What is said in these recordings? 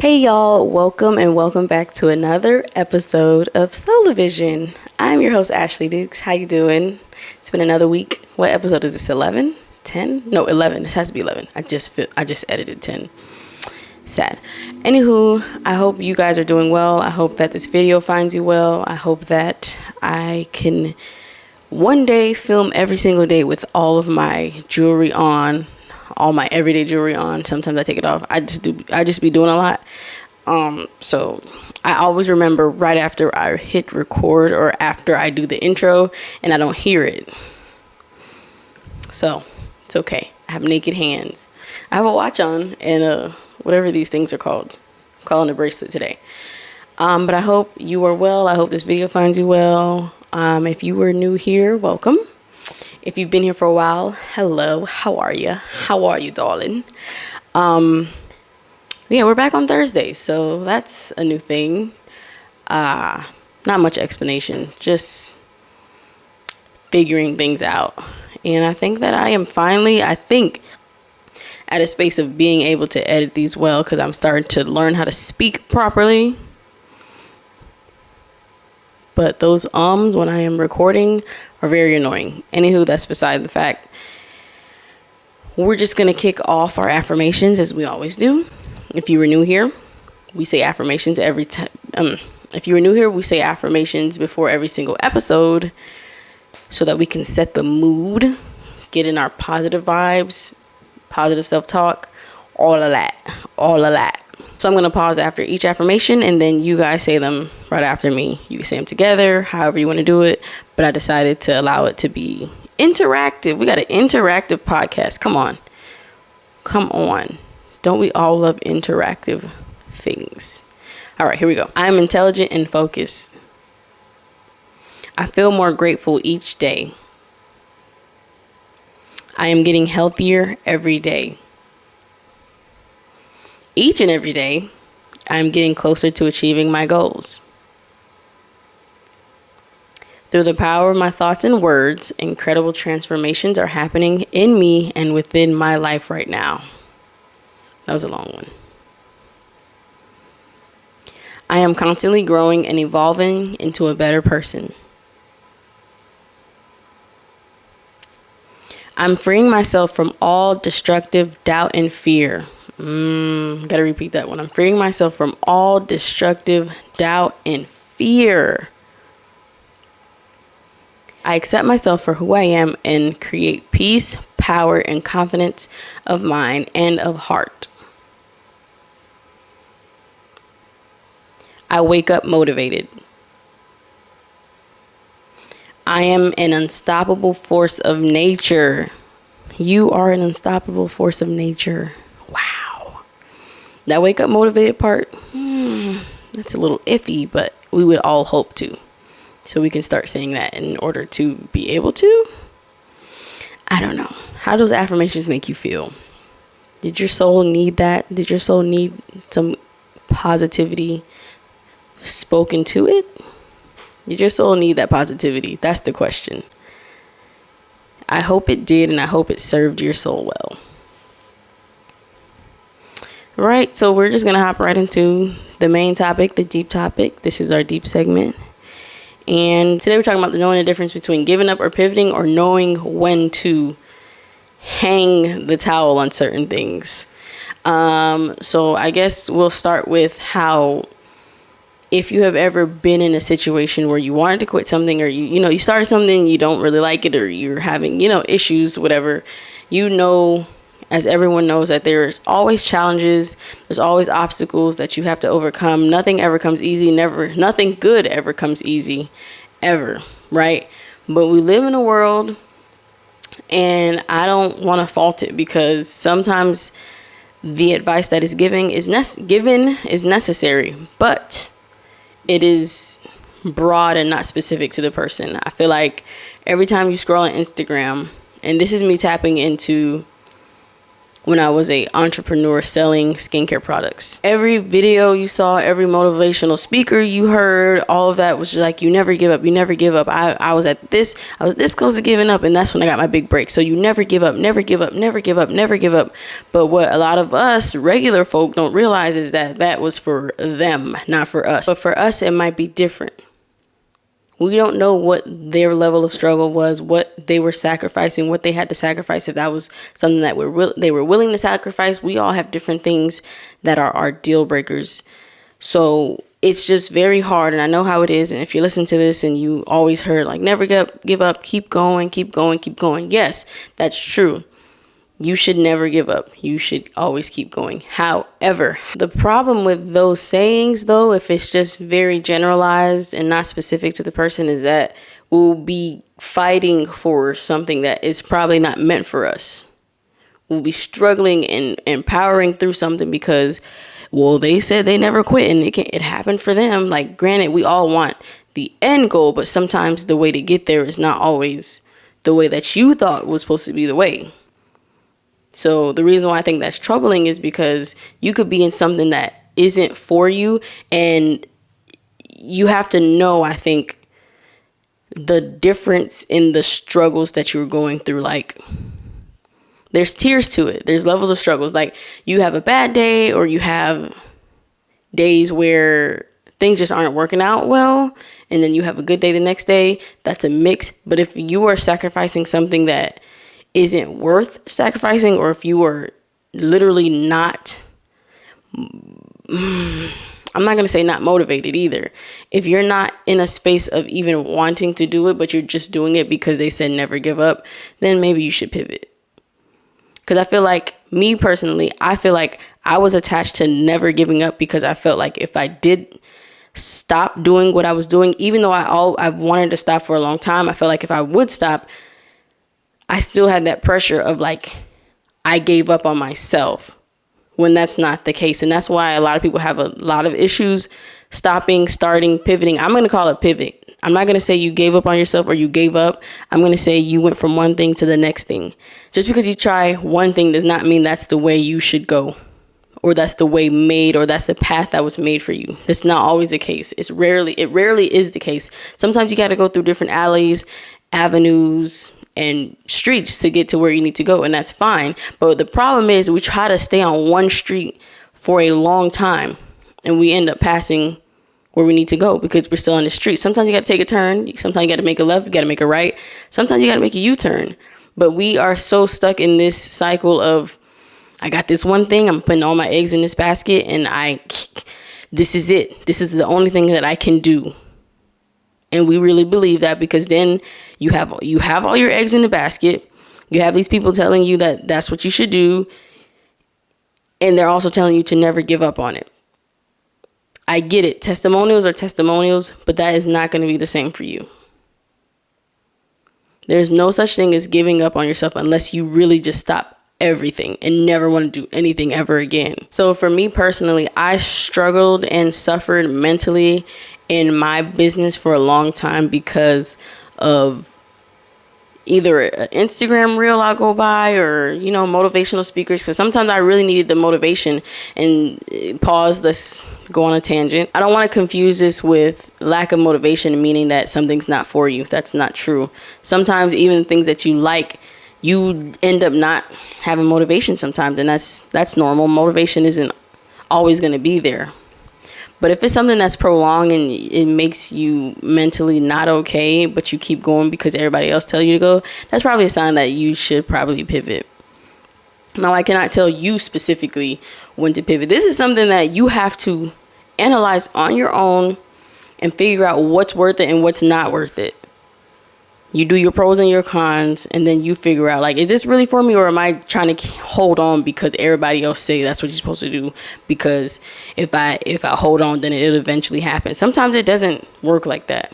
Hey y'all, welcome back to another episode of Soulevision. I'm your host Ashley Dukes. How you doing? It's been another week. What episode is this? 11? 10? No, 11. This has to be 11. I just edited 10. Sad. Anywho, I hope you guys are doing well. I hope that this video finds you well. I hope that I can one day film every single day with all of my jewelry on, all my everyday jewelry on. Sometimes I take it off. I just be doing a lot. So I always remember right after I hit record or after I do the intro and I don't hear it. So it's okay. I have naked hands. I have a watch on and whatever these things are called. I'm calling a bracelet today. But I hope you are well. I hope this video finds you well. If you were new here, welcome. If you've been here for a while, hello, how are you? How are you, darling? Yeah, we're back on Thursdays, so that's a new thing. Not much explanation, just figuring things out. And I think that I am finally, at a space of being able to edit these well, because I'm starting to learn how to speak properly. But those when I am recording are very annoying. Anywho, that's beside the fact. We're just going to kick off our affirmations as we always do. If you were new here, we say affirmations every time. If you were new here, we say affirmations before every single episode so that we can set the mood, get in our positive vibes, positive self-talk, all of that. So I'm going to pause after each affirmation and then you guys say them right after me. You can say them together, however you want to do it. But I decided to allow it to be interactive. We got an interactive podcast. Come on. Don't we all love interactive things? All right, here we go. I am intelligent and focused. I feel more grateful each day. I am getting healthier every day. Each and every day, I'm getting closer to achieving my goals. Through the power of my thoughts and words, incredible transformations are happening in me and within my life right now. That was a long one. I am constantly growing and evolving into a better person. I'm freeing myself from all destructive doubt and fear. Gotta repeat that one. I'm freeing myself from all destructive doubt and fear. I accept myself for who I am and create peace, power, and confidence of mind and of heart. I wake up motivated. I am an unstoppable force of nature. You are an unstoppable force of nature. Wow. That wake up motivated part, that's a little iffy, but we would all hope to. So we can start saying that in order to be able to. I don't know. How do those affirmations make you feel? Did your soul need that? Did your soul need some positivity spoken to it? Did your soul need that positivity? That's the question. I hope it did, and I hope it served your soul well. Right, so we're just going to hop right into the main topic, the deep topic. This is our deep segment. And today we're talking about knowing the difference between giving up or pivoting, or knowing when to hang the towel on certain things. So I guess we'll start with how, if you have ever been in a situation where you wanted to quit something, or you started something, you don't really like it, or you're having, issues, whatever, as everyone knows, that there's always challenges, there's always obstacles that you have to overcome. Nothing ever comes easy, nothing good ever comes easy, ever, right? But we live in a world, and I don't want to fault it, because sometimes the advice that is given is necessary, but it is broad and not specific to the person. I feel like every time you scroll on Instagram, and this is me tapping into when I was a entrepreneur selling skincare products. Every video you saw, every motivational speaker you heard, all of that was just like, you never give up, you never give up. I was this close to giving up, and that's when I got my big break. So you never give up, never give up, never give up, never give up. But what a lot of us regular folk don't realize is that that was for them, not for us. But for us, it might be different. We don't know what their level of struggle was, what they were sacrificing, what they had to sacrifice. If that was something that they were willing to sacrifice, we all have different things that are our deal breakers. So it's just very hard. And I know how it is. And if you listen to this and you always heard like, never give up, keep going, keep going, keep going. Yes, that's true. You should never give up. You should always keep going. However, the problem with those sayings, though, if it's just very generalized and not specific to the person, is that we'll be fighting for something that is probably not meant for us. We'll be struggling and powering through something because, well, they said they never quit and it happened for them. Like, granted, we all want the end goal, but sometimes the way to get there is not always the way that you thought was supposed to be the way. So the reason why I think that's troubling is because you could be in something that isn't for you, and you have to know, I think, the difference in the struggles that you're going through. Like, there's tiers to it. There's levels of struggles. Like, you have a bad day, or you have days where things just aren't working out well, and then you have a good day the next day. That's a mix. But if you are sacrificing something that isn't worth sacrificing, or if you are literally not, I'm not going to say not motivated either. If you're not in a space of even wanting to do it, but you're just doing it because they said never give up, then maybe you should pivot. Because I feel like, me personally, I feel like I was attached to never giving up because I felt like if I did stop doing what I was doing, even though I wanted to stop for a long time, I felt like if I would stop, I still had that pressure of like, I gave up on myself, when that's not the case. And that's why a lot of people have a lot of issues stopping, starting, pivoting. I'm going to call it pivot. I'm not going to say you gave up on yourself or you gave up. I'm going to say you went from one thing to the next thing. Just because you try one thing does not mean that's the way you should go, or that's the way made, or that's the path that was made for you. That's not always the case. It rarely is the case. Sometimes you got to go through different alleys, avenues, and streets to get to where you need to go, and that's fine. But the problem is we try to stay on one street for a long time, and we end up passing where we need to go because we're still on the street. Sometimes you got to take a turn. Sometimes you got to make a left. You got to make a right. Sometimes you got to make a U-turn. But we are so stuck in this cycle of, I got this one thing, I'm putting all my eggs in this basket, and this is it. This is the only thing that I can do. And we really believe that, because then you have all your eggs in the basket. You have these people telling you that that's what you should do, and they're also telling you to never give up on it. I get it. Testimonials are testimonials, but that is not going to be the same for you. There's no such thing as giving up on yourself unless you really just stop everything and never want to do anything ever again. So for me personally, I struggled and suffered mentally in my business for a long time because of either an Instagram reel I'll go by, or, motivational speakers. Because sometimes I really needed the motivation. And pause, let's go on a tangent. I don't want to confuse this with lack of motivation, meaning that something's not for you. That's not true. Sometimes even things that you like, you end up not having motivation sometimes. And that's normal. Motivation isn't always going to be there. But if it's something that's prolonged and it makes you mentally not okay, but you keep going because everybody else tells you to go, that's probably a sign that you should probably pivot. Now, I cannot tell you specifically when to pivot. This is something that you have to analyze on your own and figure out what's worth it and what's not worth it. You do your pros and your cons, and then you figure out, like, is this really for me, or am I trying to hold on because everybody else say that's what you're supposed to do? Because if I hold on, then it'll eventually happen. Sometimes it doesn't work like that.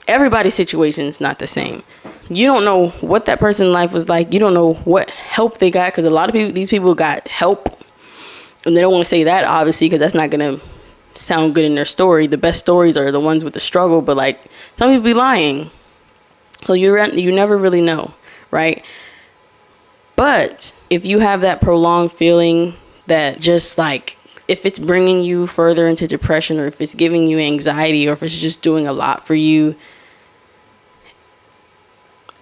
Everybody's situation is not the same. You don't know what that person's life was like. You don't know what help they got, because a lot of these people got help, and they don't want to say that, obviously, because that's not gonna sound good in their story. The best stories are the ones with the struggle, but like, some people be lying. So you never really know, right? But if you have that prolonged feeling that just like, if it's bringing you further into depression, or if it's giving you anxiety, or if it's just doing a lot for you,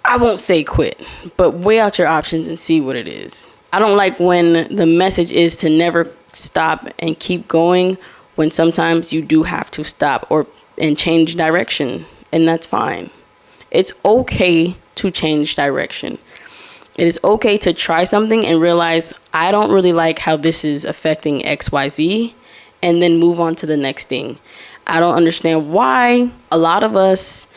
I won't say quit, but weigh out your options and see what it is. I don't like when the message is to never stop and keep going, when sometimes you do have to stop and change direction, and that's fine. It's okay to change direction. It is okay to try something and realize, I don't really like how this is affecting XYZ, and then move on to the next thing. I don't understand why a lot of us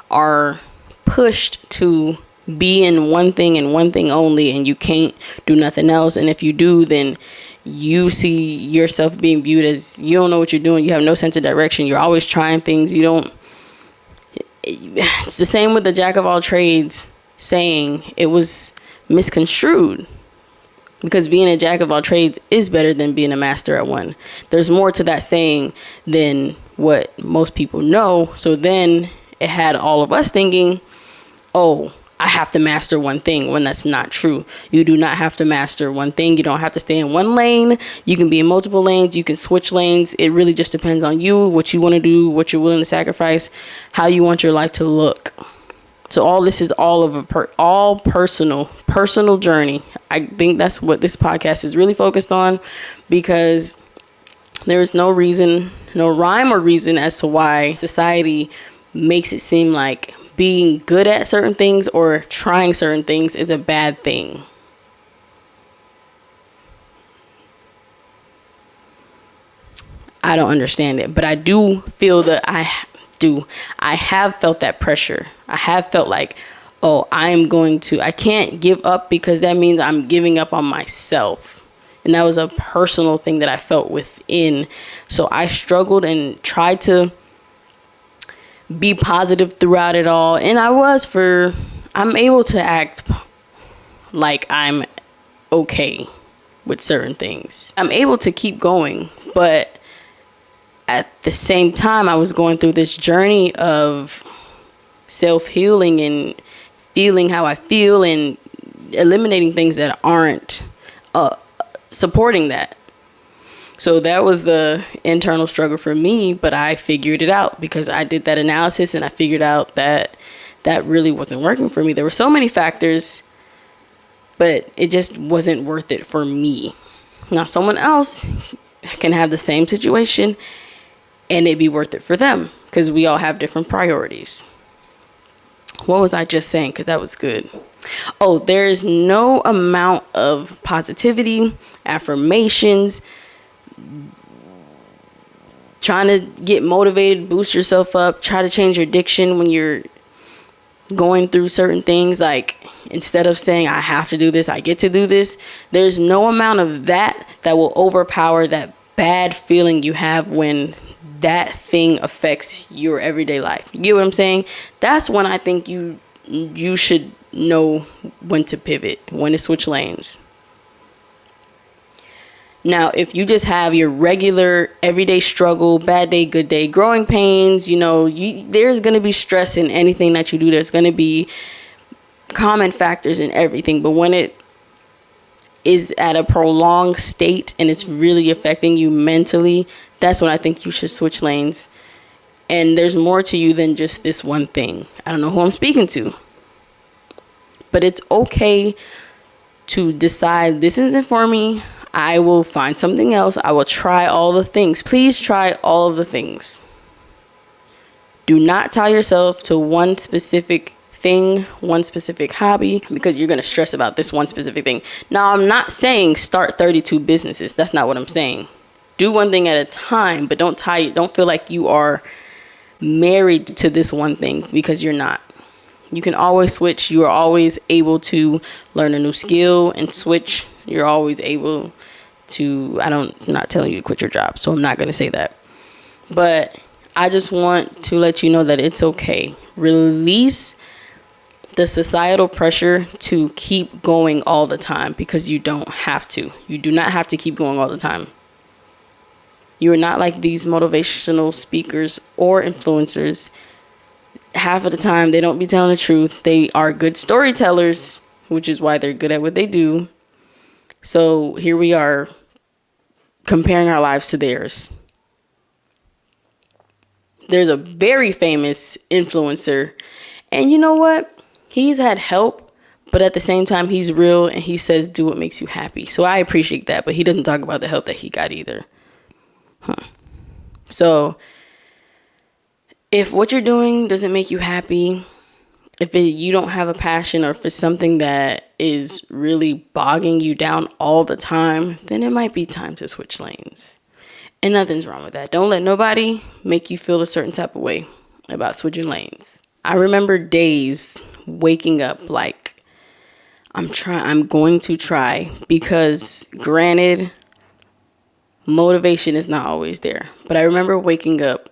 are pushed to be in one thing and one thing only, and you can't do nothing else. And if you do, then you see yourself being viewed as, you don't know what you're doing. You have no sense of direction. You're always trying things. It's the same with the jack of all trades saying. It was misconstrued, because being a jack of all trades is better than being a master at one. There's more to that saying than what most people know. So then it had all of us thinking, oh, I have to master one thing, when that's not true. You do not have to master one thing. You don't have to stay in one lane. You can be in multiple lanes. You can switch lanes. It really just depends on you, what you want to do, what you're willing to sacrifice, how you want your life to look. So all this is all personal journey. I think that's what this podcast is really focused on, because there is no reason, no rhyme or reason as to why society makes it seem like being good at certain things or trying certain things is a bad thing. I don't understand it, but I do feel that I have felt that pressure. I have felt like, oh, I can't give up, because that means I'm giving up on myself. And that was a personal thing that I felt within. So I struggled and tried to be positive throughout it all. And I'm able to act like I'm okay with certain things. I'm able to keep going, but at the same time, I was going through this journey of self-healing and feeling how I feel, and eliminating things that aren't supporting that. So that was the internal struggle for me, but I figured it out, because I did that analysis and I figured out that that really wasn't working for me. There were so many factors, but it just wasn't worth it for me. Now, someone else can have the same situation and it'd be worth it for them, because we all have different priorities. What was I just saying? Because that was good. Oh, there's no amount of positivity, affirmations, trying to get motivated, boost yourself up, try to change your diction when you're going through certain things. Like, instead of saying, I have to do this, I get to do this. There's no amount of that will overpower that bad feeling you have when that thing affects your everyday life. You get what I'm saying? That's when I think you should know when to pivot, when to switch lanes. Now, if you just have your regular everyday struggle, bad day, good day, growing pains, there's going to be stress in anything that you do. There's going to be common factors in everything. But when it is at a prolonged state and it's really affecting you mentally, that's when I think you should switch lanes. And there's more to you than just this one thing. I don't know who I'm speaking to, but it's okay to decide, this isn't for me. I will find something else. I will try all the things. Please try all of the things. Do not tie yourself to one specific thing, one specific hobby, because you're going to stress about this one specific thing. Now, I'm not saying start 32 businesses. That's not what I'm saying. Do one thing at a time, but don't feel like you are married to this one thing, because you're not. You can always switch. You are always able to learn a new skill and switch. You're always able to, I'm not telling you to quit your job, so I'm not going to say that. But I just want to let you know that it's okay. Release the societal pressure to keep going all the time, because you don't have to. You do not have to keep going all the time. You are not like these motivational speakers or influencers. Half of the time, they don't be telling the truth. They are good storytellers, which is why they're good at what they do. So here we are comparing our lives to theirs. There's a very famous influencer, and you know what? He's had help, but at the same time, he's real and he says, do what makes you happy. So I appreciate that, but he doesn't talk about the help that he got either. So if what you're doing doesn't make you happy, you don't have a passion, or if it's something that is really bogging you down all the time, then it might be time to switch lanes. And nothing's wrong with that. Don't let nobody make you feel a certain type of way about switching lanes. I remember days waking up like, I'm going to try, because granted, motivation is not always there. But I remember waking up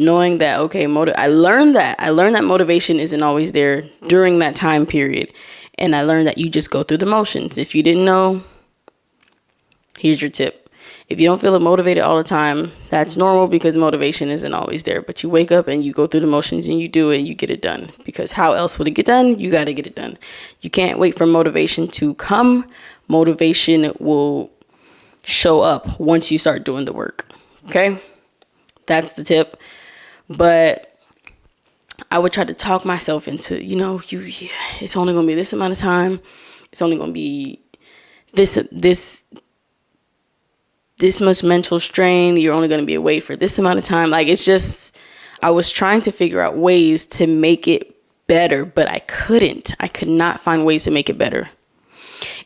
knowing that, okay, I learned that motivation isn't always there during that time period. And I learned that you just go through the motions. If you didn't know, here's your tip. If you don't feel motivated all the time, that's normal, because motivation isn't always there. But you wake up and you go through the motions and you do it and you get it done. Because how else would it get done? You got to get it done. You can't wait for motivation to come. Motivation will show up once you start doing the work. Okay? That's the tip. But I would try to talk myself into, it's only going to be this amount of time. It's only going to be this much mental strain. You're only going to be away for this amount of time. Like, it's just, I was trying to figure out ways to make it better, but I couldn't. I could not find ways to make it better.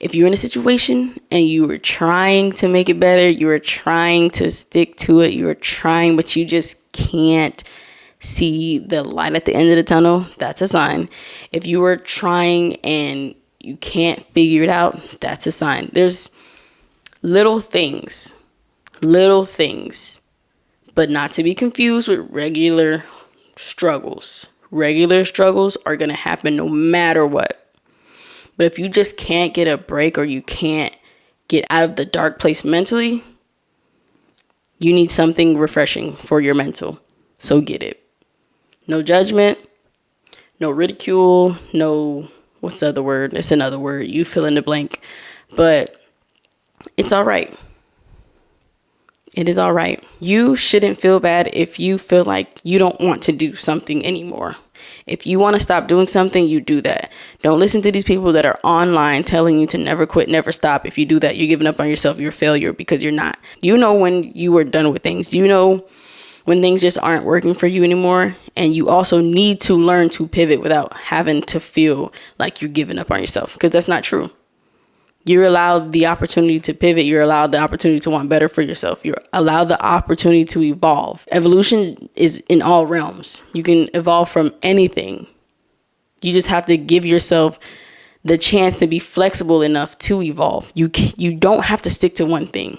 If you're in a situation and you were trying to make it better, you were trying to stick to it, you were trying, but you just can't see the light at the end of the tunnel, that's a sign. If you were trying and you can't figure it out, that's a sign. There's little things, but not to be confused with regular struggles. Regular struggles are going to happen no matter what. But if you just can't get a break, or you can't get out of the dark place mentally, you need something refreshing for your mental. So get it. No judgment, no ridicule, no, what's the other word? It's another word. You fill in the blank. But it's all right. It is all right. You shouldn't feel bad if you feel like you don't want to do something anymore. If you want to stop doing something, you do that. Don't listen to these people that are online telling you to never quit, never stop. If you do that, you're giving up on yourself. You're a failure, because you're not. You know when you are done with things. You know when things just aren't working for you anymore. And you also need to learn to pivot without having to feel like you're giving up on yourself, because that's not true. You're allowed the opportunity to pivot. You're allowed the opportunity to want better for yourself. You're allowed the opportunity to evolve. Evolution is in all realms. You can evolve from anything. You just have to give yourself the chance to be flexible enough to evolve. You don't have to stick to one thing.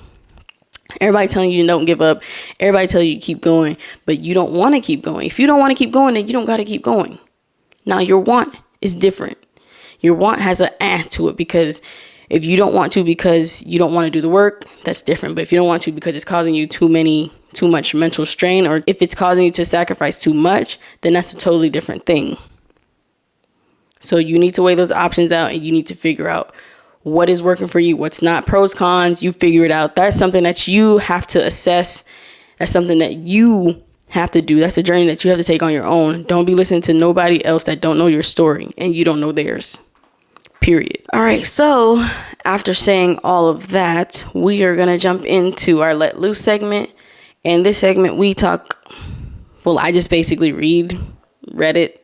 Everybody telling you don't give up. Everybody telling you to keep going, but you don't want to keep going. If you don't want to keep going, then you don't got to keep going. Now, your want is different. Your want has an to it, because if you don't want to because you don't want to do the work, that's different. But if you don't want to because it's causing you too much mental strain, or if it's causing you to sacrifice too much, then that's a totally different thing. So you need to weigh those options out, and you need to figure out what is working for you, what's not, pros, cons. You figure it out. That's something that you have to assess. That's something that you have to do. That's a journey that you have to take on your own. Don't be listening to nobody else that don't know your story and you don't know theirs. Period. All right. So after saying all of that, we are going to jump into our Let Loose segment. In this segment, I just basically read Reddit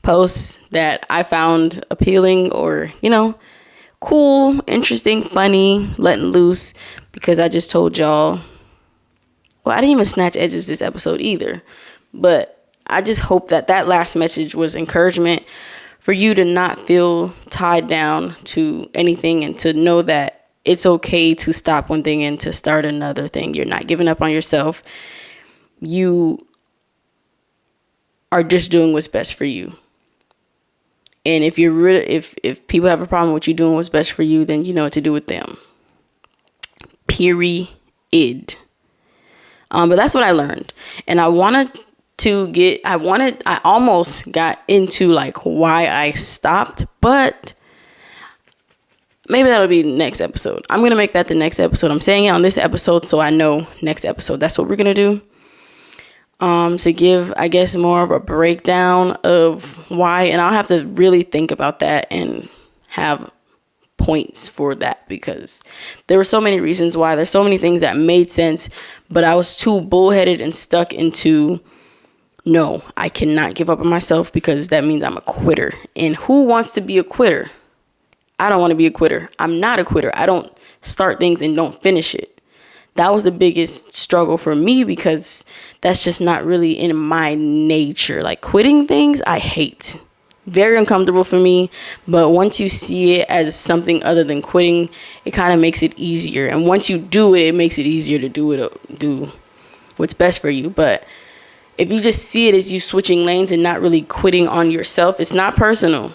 posts that I found appealing, or, cool, interesting, funny, letting loose, because I just told y'all, I didn't even snatch edges this episode either, but I just hope that last message was encouragement for you to not feel tied down to anything, and to know that it's okay to stop one thing and to start another thing. You're not giving up on yourself. You are just doing what's best for you. And if if people have a problem with you doing what's best for you, then you know what to do with them. Period. But that's what I learned. And I almost got into like why I stopped, but maybe that'll be next episode. I'm going to make that the next episode. I'm saying it on this episode so I know next episode. That's what we're going to do. To give, I guess, more of a breakdown of why. And I'll have to really think about that and have points for that, because there were so many reasons why. There's so many things that made sense, but I was too bullheaded and stuck into, no, I cannot give up on myself because that means I'm a quitter. And who wants to be a quitter? I don't want to be a quitter. I'm not a quitter. I don't start things and don't finish it. That was the biggest struggle for me, because that's just not really in my nature. Like, quitting things, I hate. Very uncomfortable for me. But once you see it as something other than quitting, it kind of makes it easier. And once you do it, it makes it easier to do what's best for you. But if you just see it as you switching lanes and not really quitting on yourself, it's not personal.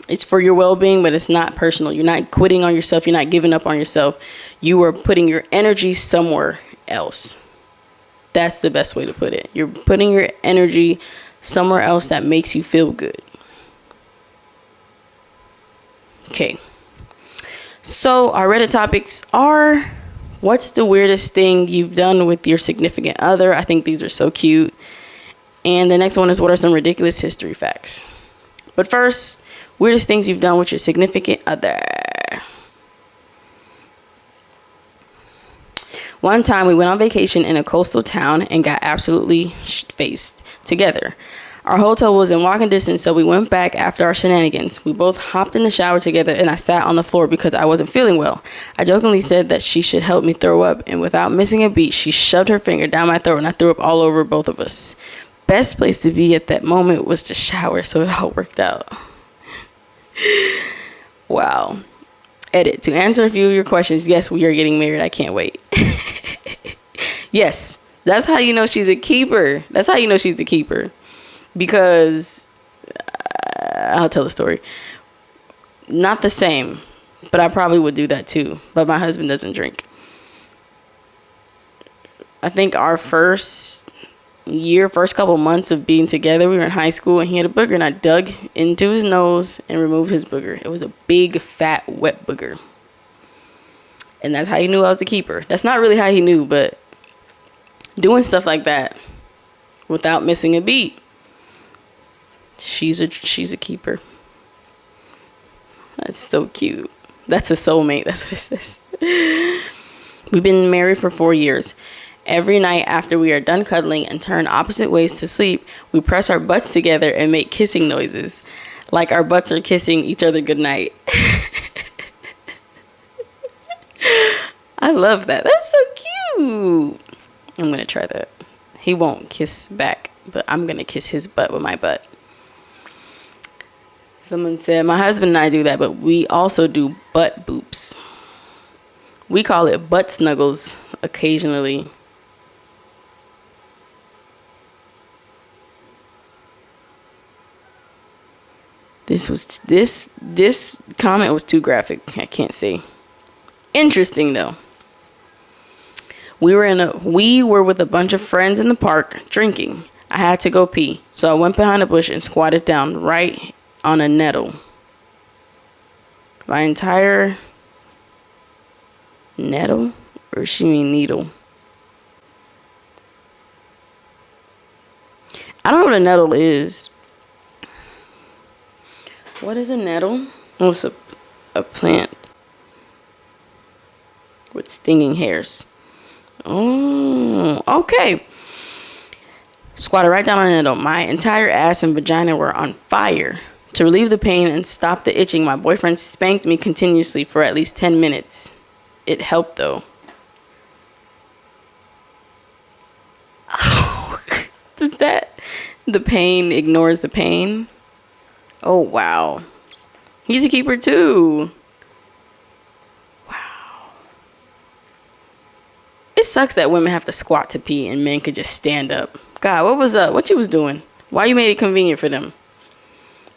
It's for your well-being, but it's not personal. You're not quitting on yourself. You're not giving up on yourself. You are putting your energy somewhere else. That's the best way to put it. You're putting your energy somewhere else that makes you feel good. Okay. So our Reddit topics are, what's the weirdest thing you've done with your significant other? I think these are so cute. And the next one is, what are some ridiculous history facts? But first, weirdest things you've done with your significant other. One time we went on vacation in a coastal town and got absolutely faced together. Our hotel was in walking distance, so we went back after our shenanigans. We both hopped in the shower together and I sat on the floor because I wasn't feeling well. I jokingly said that she should help me throw up, and without missing a beat, she shoved her finger down my throat and I threw up all over both of us. Best place to be at that moment was the shower, so it all worked out. Wow. Edit. To answer a few of your questions, yes, we are getting married. I can't wait. Yes, that's how you know she's a keeper. That's how you know she's a keeper. Because I'll tell the story. Not the same, but I probably would do that too. But my husband doesn't drink. I think our first couple months of being together, we were in high school, and he had a booger, and I dug into his nose and removed his booger. It was a big, fat, wet booger. And that's how he knew I was a keeper. That's not really how he knew, but doing stuff like that without missing a beat, she's a keeper. That's so cute. That's a soulmate. That's what it says. We've been married for 4 years. Every night after we are done cuddling and turn opposite ways to sleep, we press our butts together and make kissing noises, like our butts are kissing each other goodnight. I love that. That's so cute. I'm going to try that. He won't kiss back, but I'm going to kiss his butt with my butt. Someone said, my husband and I do that, but we also do butt boops. We call it butt snuggles occasionally. This comment was too graphic. I can't say. Interesting though. We were with a bunch of friends in the park drinking. I had to go pee, so I went behind a bush and squatted down right on a nettle. My entire nettle, or she mean needle? I don't know what a nettle is. What is a nettle? Oh, it's a plant with stinging hairs. Oh, okay. Squatted right down on a nettle. My entire ass and vagina were on fire. To relieve the pain and stop the itching, my boyfriend spanked me continuously for at least 10 minutes. It helped though. Oh, does that... The pain ignores the pain? Oh, wow. He's a keeper too. Wow. It sucks that women have to squat to pee and men could just stand up. God, what was up? What you was doing? Why you made it convenient for them?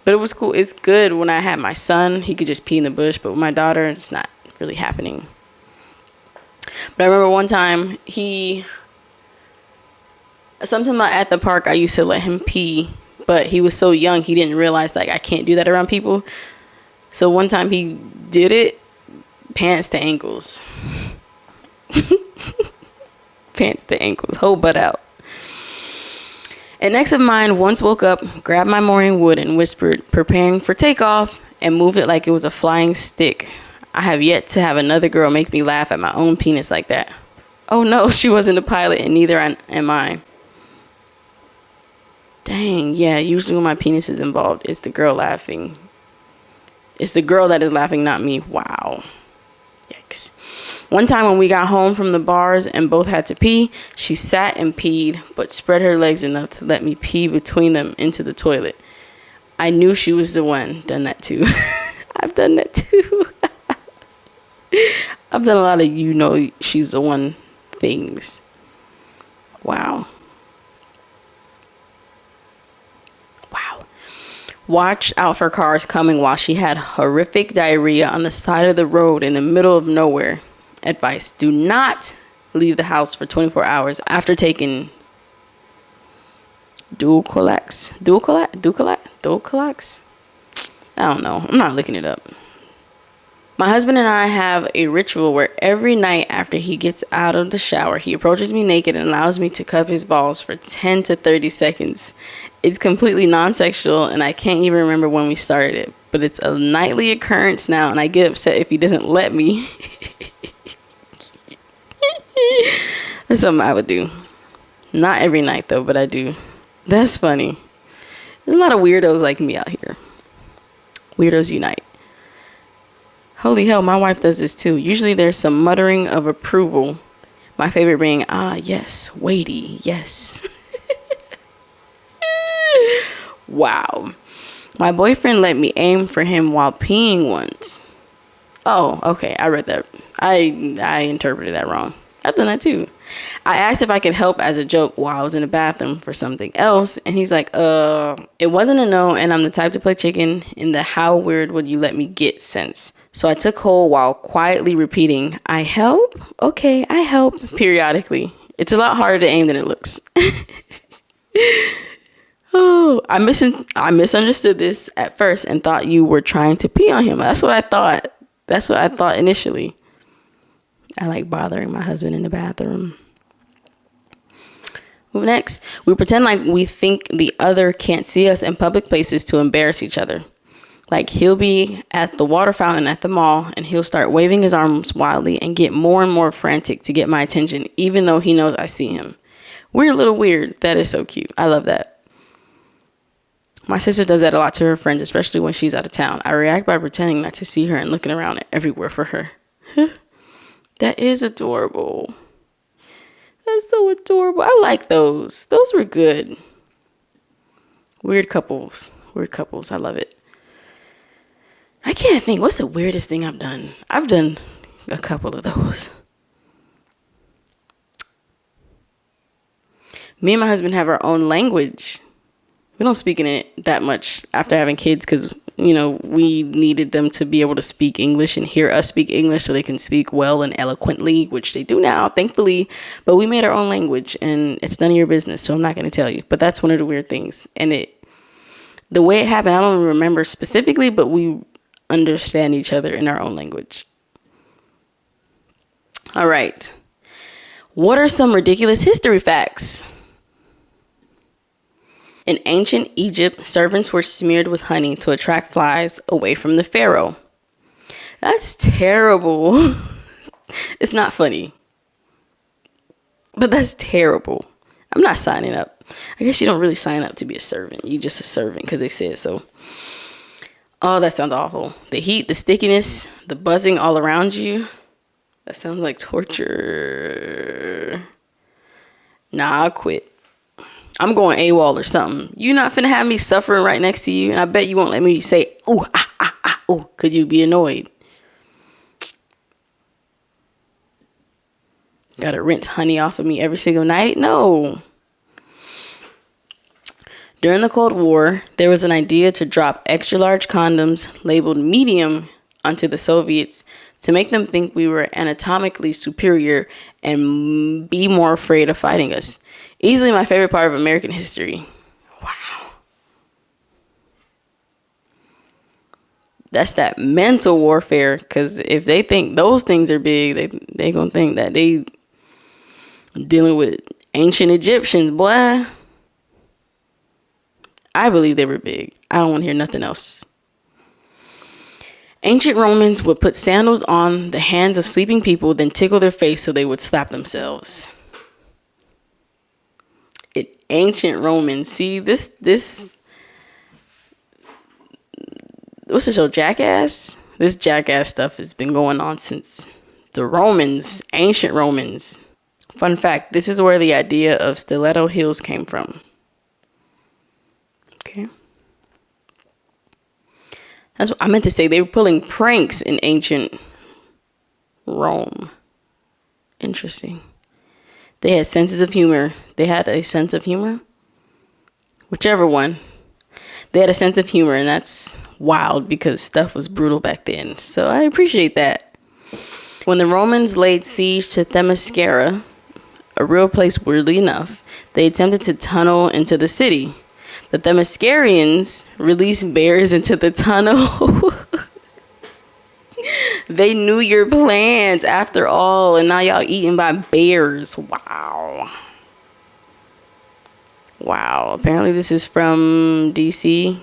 But it was cool. It's good when I had my son. He could just pee in the bush. But with my daughter, it's not really happening. But I remember one time sometimes at the park, I used to let him pee. But he was so young, he didn't realize, like, I can't do that around people. So one time he did it, pants to ankles. Pants to ankles, whole butt out. An ex of mine once woke up, grabbed my morning wood, and whispered, preparing for takeoff, and moved it like it was a flying stick. I have yet to have another girl make me laugh at my own penis like that. Oh no, she wasn't a pilot, and neither am I. Dang, yeah, usually when my penis is involved, it's the girl laughing. It's the girl that is laughing, not me. Wow. Yikes. One time when we got home from the bars and both had to pee, she sat and peed, but spread her legs enough to let me pee between them into the toilet. I knew she was the one. Done that too. I've done that too. I've done a lot of she's the one things. Wow. Wow. Watch out for cars coming while she had horrific diarrhea on the side of the road in the middle of nowhere. Advice: do not leave the house for 24 hours after taking Dulcolax. I don't know. I'm not looking it up. My husband and I have a ritual where every night after he gets out of the shower, he approaches me naked and allows me to cup his balls for 10 to 30 seconds. It's completely non-sexual, and I can't even remember when we started it, but it's a nightly occurrence now, and I get upset if he doesn't let me. That's something I would do. Not every night, though, but I do. That's funny. There's a lot of weirdos like me out here. Weirdos unite. Holy hell, my wife does this too. Usually there's some muttering of approval. My favorite being, ah, yes, weighty, yes. Wow. My boyfriend let me aim for him while peeing once. Oh, okay, I read that. I interpreted that wrong. I've done that too. I asked if I could help as a joke while I was in the bathroom for something else, and he's like, it wasn't a no, and I'm the type to play chicken in the how weird would you let me get sense. So I took hold while quietly repeating, I help? Okay, I help, periodically. It's a lot harder to aim than it looks. Oh, I misunderstood this at first and thought you were trying to pee on him. That's what I thought. That's what I thought initially. I like bothering my husband in the bathroom. Next, we pretend like we think the other can't see us in public places to embarrass each other. Like he'll be at the water fountain at the mall and he'll start waving his arms wildly and get more and more frantic to get my attention, even though he knows I see him. We're a little weird. That is so cute. I love that. My sister does that a lot to her friends, especially when she's out of town. I react by pretending not to see her and looking around everywhere for her. That is adorable. That's so adorable. I like those. Those were good. Weird couples. I love it. I can't think. What's the weirdest thing I've done? I've done a couple of those. Me and my husband have our own language. We don't speak in it that much after having kids because, we needed them to be able to speak English and hear us speak English so they can speak well and eloquently, which they do now, thankfully. But we made our own language and it's none of your business, so I'm not going to tell you. But that's one of the weird things. And the way it happened, I don't remember specifically, but we understand each other in our own language. All right. What are some ridiculous history facts? In ancient Egypt, servants were smeared with honey to attract flies away from the pharaoh. That's terrible. It's not funny. But that's terrible. I'm not signing up. I guess you don't really sign up to be a servant. You're just a servant because they said so. Oh, that sounds awful. The heat, the stickiness, the buzzing all around you. That sounds like torture. Nah, I'll quit. I'm going AWOL or something. You're not finna have me suffering right next to you, and I bet you won't let me say, ooh, ooh, could you be annoyed? Gotta rinse honey off of me every single night? No. During the Cold War, there was an idea to drop extra large condoms labeled medium onto the Soviets to make them think we were anatomically superior and be more afraid of fighting us. Easily my favorite part of American history. Wow. That's that mental warfare. Because if they think those things are big, they gonna think that they dealing with ancient Egyptians, boy. I believe they were big. I don't want to hear nothing else. Ancient Romans would put sandals on the hands of sleeping people, then tickle their face so they would slap themselves. Ancient Romans. See, this what's the show, Jackass? This Jackass stuff has been going on since the Romans, ancient Romans. Fun fact, this is where the idea of stiletto heels came from. Okay. That's what I meant to say. They were pulling pranks in ancient Rome. Interesting. They had senses of humor. They had a sense of humor. Whichever one. They had a sense of humor, and that's wild because stuff was brutal back then. So I appreciate that. When the Romans laid siege to Themyscira, a real place weirdly enough, they attempted to tunnel into the city. The Themyscirians released bears into the tunnel. They knew your plans after all, and now y'all eaten by bears. Wow. Apparently this is from DC.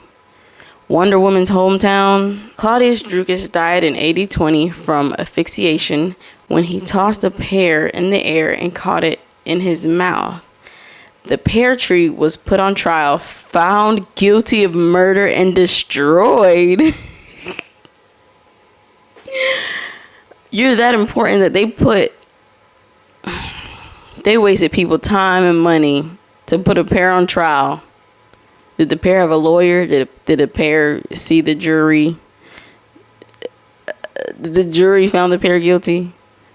Wonder Woman's hometown. Claudius Drusus died in AD 20 from asphyxiation when he tossed a pear in the air and caught it in his mouth. The pear tree was put on trial, found guilty of murder, and destroyed. You're that important that they wasted people time and money to put a pear on trial. Did the pear have a lawyer? Did the pear see the jury? The jury found the pear guilty?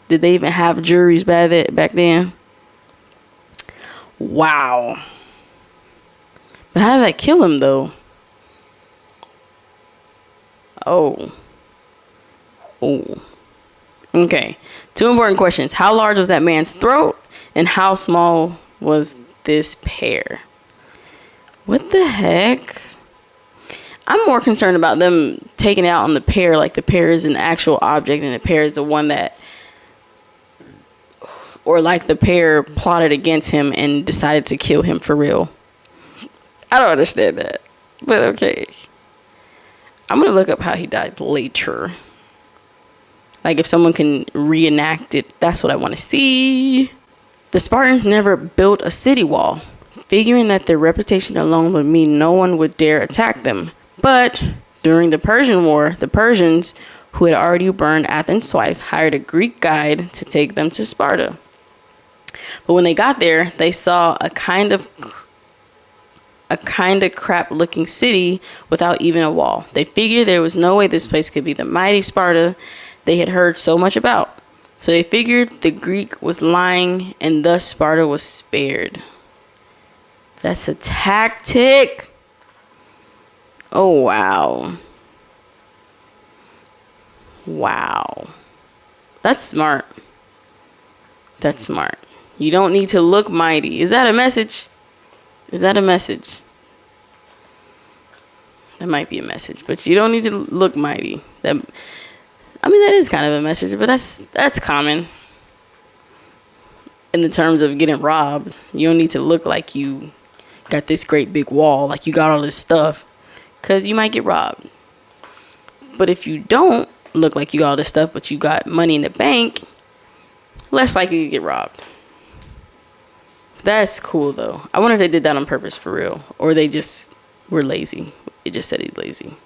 Did they even have juries back then? Wow. But how did that kill him, though? Oh. Okay. 2 important questions. How large was that man's throat? And how small was this pear? What the heck? I'm more concerned about them taking it out on the pear, like the pear is an actual object and the pear is the one that, or like the pear plotted against him and decided to kill him for real. I don't understand that, but okay. I'm gonna look up how he died later. Like if someone can reenact it, that's what I want to see. The Spartans never built a city wall, figuring that their reputation alone would mean no one would dare attack them. But during the Persian War, the Persians, who had already burned Athens twice, hired a Greek guide to take them to Sparta. But when they got there, they saw a kind of crap looking city without even a wall. They figured there was no way this place could be the mighty Sparta they had heard so much about. So they figured the Greek was lying and thus Sparta was spared. That's a tactic. Oh, wow. Wow. That's smart. That's smart. You don't need to look mighty. Is that a message? Is that a message? That might be a message, but you don't need to look mighty. That is kind of a message, but that's common. In the terms of getting robbed, you don't need to look like you got this great big wall, like you got all this stuff, because you might get robbed. But if you don't look like you got all this stuff, but you got money in the bank, less likely to get robbed. That's cool, though. I wonder if they did that on purpose for real, or they just were lazy. It just said he's lazy.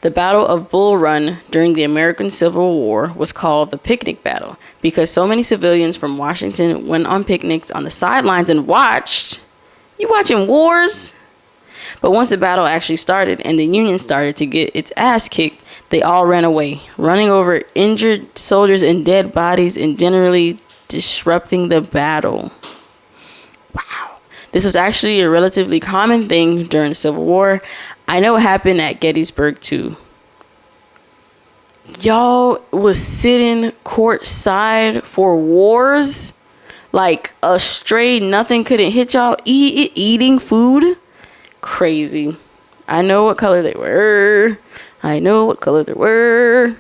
The Battle of Bull Run during the American Civil War was called the Picnic Battle because so many civilians from Washington went on picnics on the sidelines and watched. You watching wars? But once the battle actually started and the Union started to get its ass kicked, they all ran away, running over injured soldiers and dead bodies and generally disrupting the battle. Wow. This was actually a relatively common thing during the Civil War. I know it happened at Gettysburg too. Y'all was sitting courtside for wars? Like a stray nothing couldn't hit y'all eating food? Crazy. I know what color they were. I know what color there were.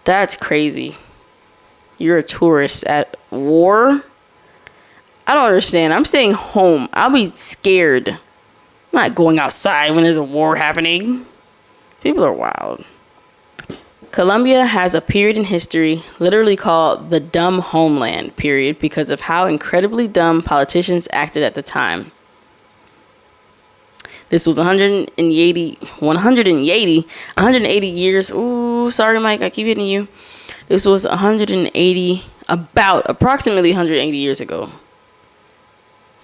That's crazy. You're a tourist at war? I don't understand. I'm staying home. I'll be scared. I'm not going outside when there's a war happening. People are wild. Colombia has a period in history literally called the dumb homeland period because of how incredibly dumb politicians acted at the time. This was 180 years. Ooh, sorry, Mike. I keep hitting you. This was approximately 180 years ago.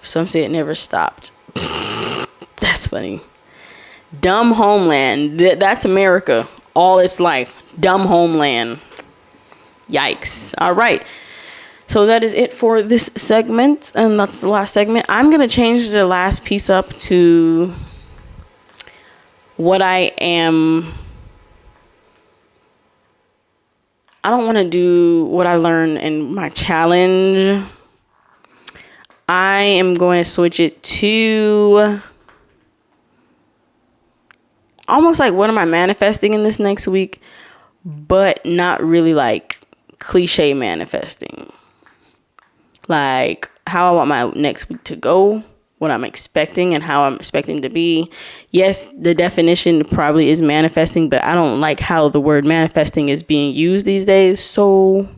Some say it never stopped. That's funny. Dumb homeland. That's America. All its life. Dumb homeland. Yikes. All right. So that is it for this segment. And that's the last segment. I'm going to change the last piece up to what I am. I don't want to do what I learned in my challenge. I am going to switch it to almost like what am I manifesting in this next week, but not really like cliche manifesting. Like how I want my next week to go, what I'm expecting and how I'm expecting to be. Yes, the definition probably is manifesting, but I don't like how the word manifesting is being used these days. So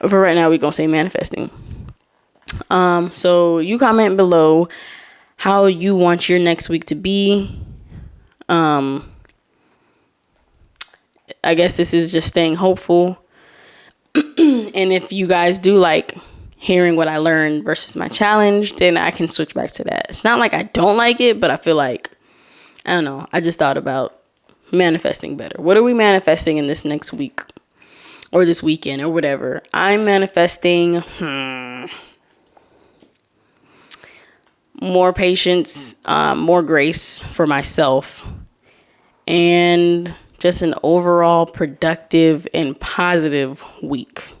for right now, we're going to say manifesting. So you comment below how you want your next week to be. I guess this is just staying hopeful. And if you guys do like hearing what I learned versus my challenge, then I can switch back to that. It's not like I don't like it, but I feel like, I don't know. I just thought about manifesting better. What are we manifesting in this next week or this weekend or whatever? I'm manifesting, more patience, more grace for myself, and just an overall productive and positive week.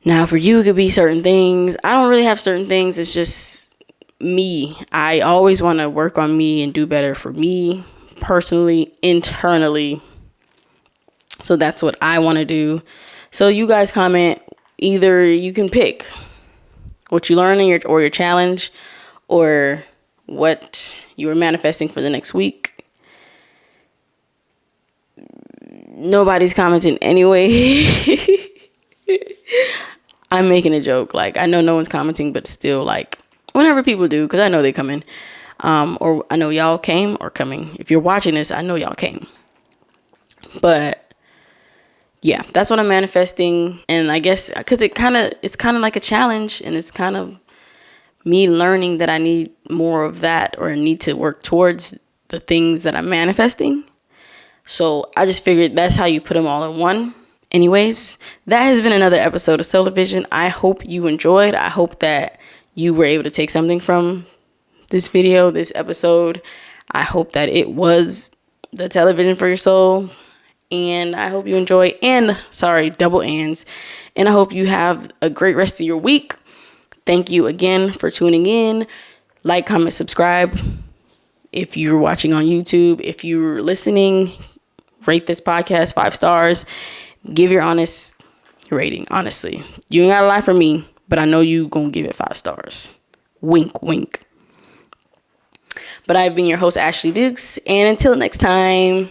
Now, for you, it could be certain things. I don't really have certain things. It's just me. I always want to work on me and do better for me personally, internally. So that's what I want to do. So you guys comment. Either you can pick what you learn in your challenge, or what you are manifesting for the next week. Nobody's commenting anyway. I'm making a joke. Like, I know no one's commenting, but still, like, whenever people do, because I know they come in, or I know y'all came or coming. If you're watching this, I know y'all came. But yeah, that's what I'm manifesting. And I guess because it's kind of like a challenge, and it's kind of me learning that I need more of that, or need to work towards the things that I'm manifesting. So I just figured that's how you put them all in one. Anyways, that has been another episode of Soulevision. I hope you enjoyed. I hope that you were able to take something from this video, this episode. I hope that it was the television for your soul. And I hope you enjoy, double ands. And I hope you have a great rest of your week. Thank you again for tuning in. Like, comment, subscribe. If you're watching on YouTube, if you're listening, rate this podcast 5 stars. Give your honest rating, honestly. You ain't got a lie for me, but I know you gonna give it 5 stars. Wink, wink. But I've been your host, Ashley Dukes. And until next time.